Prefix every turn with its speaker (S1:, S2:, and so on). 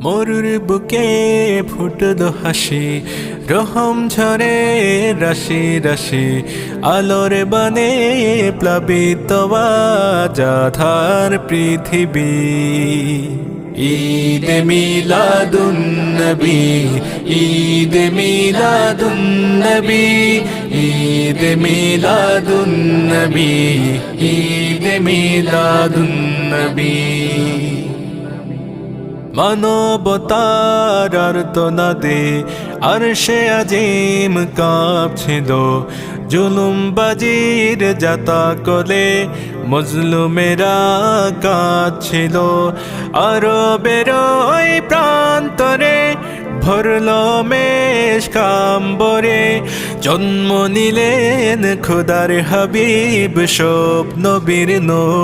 S1: মরুর বুকে ফুটলো হাসি, রহম ঝরে রাশি রাশি, আলোর বানে প্লাবিত আজাধার পৃথিবী। ঈদ মিলাদুন নবী, ঈদ মিলাদুন নবী, ঈদ মিলাদুন নবী, ঈদ মিলাদুন নবী। মানবতার আর্তনাদে আরশে আজিম কাঁপছিল, জুলুমবাজির যাতা কোলে মজলুমেরা কাঁদছিল। আরবের ওই প্রান্তরে ভরল মেশকাম্বরে, জন্ম নিলেন খোদার হাবিব, সব নবীর নবী।